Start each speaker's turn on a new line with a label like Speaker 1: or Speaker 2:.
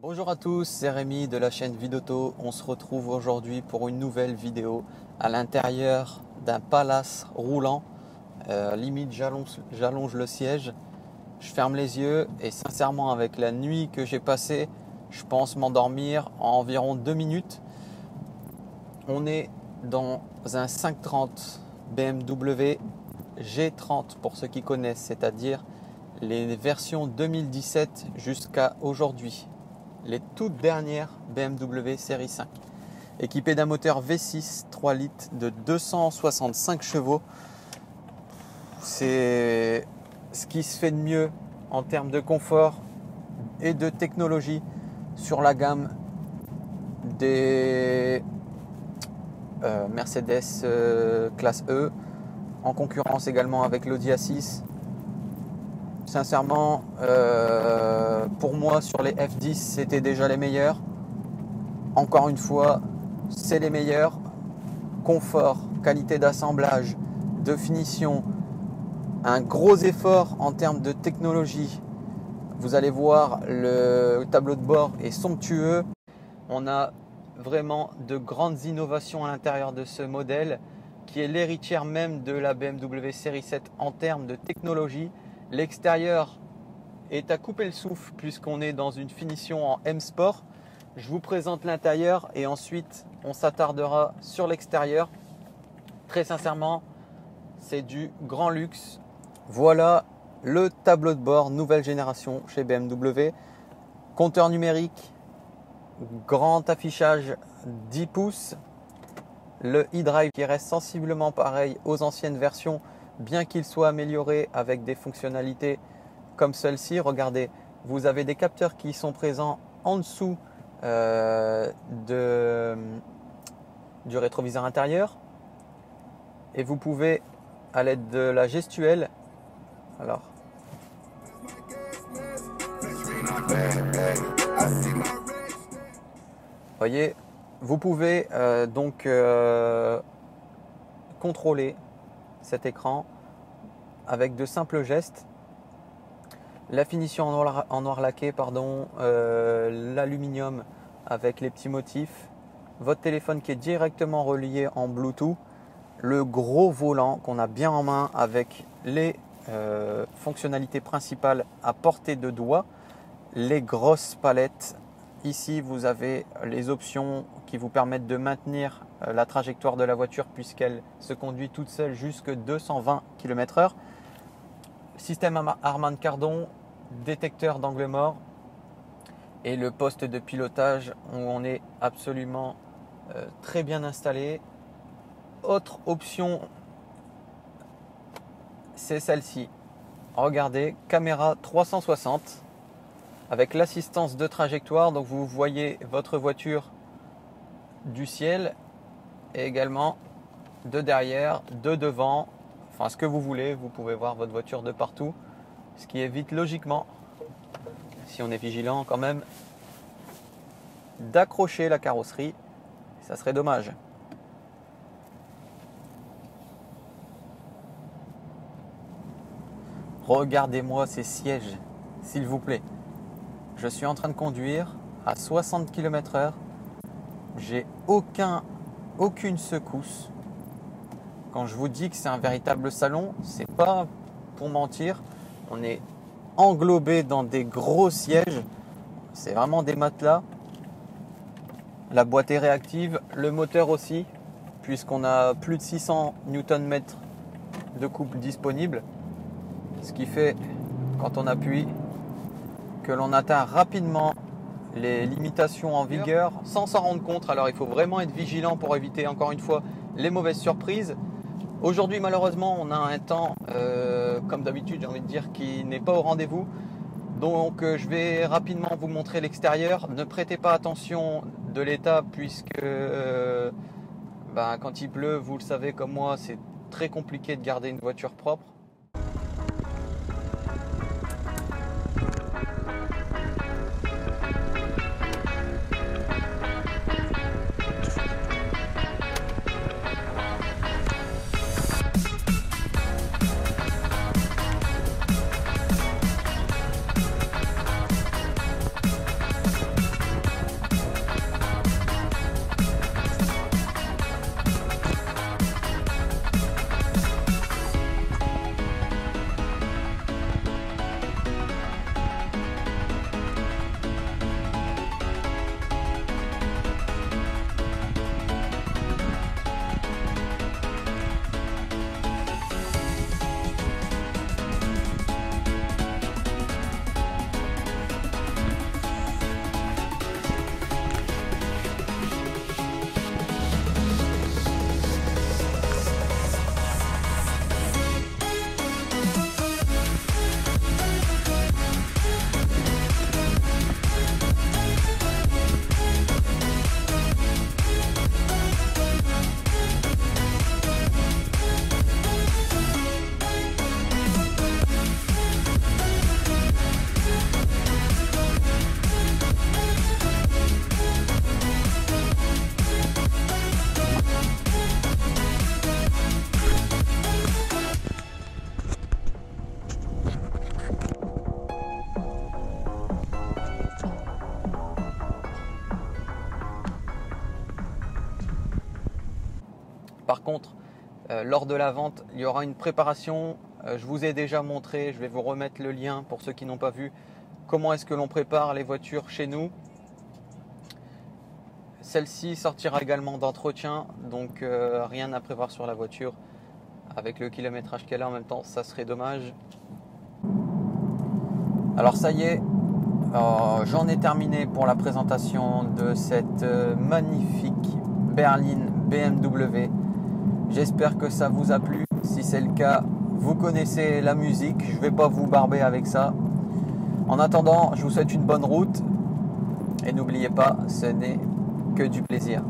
Speaker 1: Bonjour à tous, c'est Rémi de la chaîne Vidoto. On se retrouve aujourd'hui pour une nouvelle vidéo à l'intérieur d'un palace roulant. Limite j'allonge le siège, je ferme les yeux et sincèrement avec la nuit que j'ai passée, je pense m'endormir en environ 2 minutes. On est dans un 530 BMW G30 pour ceux qui connaissent, c'est-à-dire les versions 2017 jusqu'à aujourd'hui. Les toutes dernières BMW série 5, équipées d'un moteur V6 3 litres de 265 chevaux. C'est ce qui se fait de mieux en termes de confort et de technologie sur la gamme des Mercedes classe E, en concurrence également avec l'Audi A6. Sincèrement, pour moi, sur les F10, c'était déjà les meilleurs. Encore une fois, c'est les meilleurs. Confort, qualité d'assemblage, de finition, un gros effort en termes de technologie. Vous allez voir, le tableau de bord est somptueux. On a vraiment de grandes innovations à l'intérieur de ce modèle, qui est l'héritière même de la BMW série 7 en termes de technologie. L'extérieur est à couper le souffle puisqu'on est dans une finition en M Sport. Je vous présente l'intérieur et ensuite on s'attardera sur l'extérieur. Très sincèrement, c'est du grand luxe. Voilà le tableau de bord nouvelle génération chez BMW. Compteur numérique, grand affichage 10 pouces. Le e-drive qui reste sensiblement pareil aux anciennes versions, bien qu'il soit amélioré avec des fonctionnalités comme celle-ci. Regardez, vous avez des capteurs qui sont présents en dessous du rétroviseur intérieur. Et vous pouvez, à l'aide de la gestuelle, voyez, vous pouvez contrôler cet écran avec de simples gestes. La finition en noir laqué, l'aluminium avec les petits motifs, votre téléphone qui est directement relié en Bluetooth, le gros volant qu'on a bien en main avec les fonctionnalités principales à portée de doigt, les grosses palettes. Ici vous avez les options qui vous permettent de maintenir la trajectoire de la voiture puisqu'elle se conduit toute seule jusqu'à 220 km/h. Système Harman Kardon, détecteur d'angle mort et le poste de pilotage où on est absolument très bien installé. Autre option, c'est celle-ci. Regardez, caméra 360 avec l'assistance de trajectoire. Donc vous voyez votre voiture du ciel et également de derrière, de devant, enfin ce que vous voulez. Vous pouvez voir votre voiture de partout, ce qui évite logiquement, si on est vigilant quand même, d'accrocher la carrosserie. Ça serait dommage. Regardez-moi ces sièges, s'il vous plaît. Je suis en train de conduire à 60 km/h. J'ai aucune secousse. Quand je vous dis que c'est un véritable salon, c'est pas pour mentir. On est englobé dans des gros sièges. C'est vraiment des matelas. La boîte est réactive, le moteur aussi, puisqu'on a plus de 600 Nm de couple disponible. Ce qui fait, quand on appuie, que l'on atteint rapidement les limitations en vigueur sans s'en rendre compte. Alors il faut vraiment être vigilant pour éviter encore une fois les mauvaises surprises. Aujourd'hui malheureusement on a un temps comme d'habitude, j'ai envie de dire, qui n'est pas au rendez-vous. Donc je vais rapidement vous montrer l'extérieur. Ne prêtez pas attention de l'état puisque quand il pleut, vous le savez comme moi, c'est très compliqué de garder une voiture propre. Par contre, lors de la vente, il y aura une préparation. Je vous ai déjà montré, je vais vous remettre le lien pour ceux qui n'ont pas vu, comment est-ce que l'on prépare les voitures chez nous. Celle-ci sortira également d'entretien, donc rien à prévoir sur la voiture. Avec le kilométrage qu'elle a en même temps, ça serait dommage. Alors ça y est, j'en ai terminé pour la présentation de cette magnifique berline BMW. J'espère que ça vous a plu. Si c'est le cas, vous connaissez la musique, je ne vais pas vous barber avec ça. En attendant, je vous souhaite une bonne route et n'oubliez pas, ce n'est que du plaisir.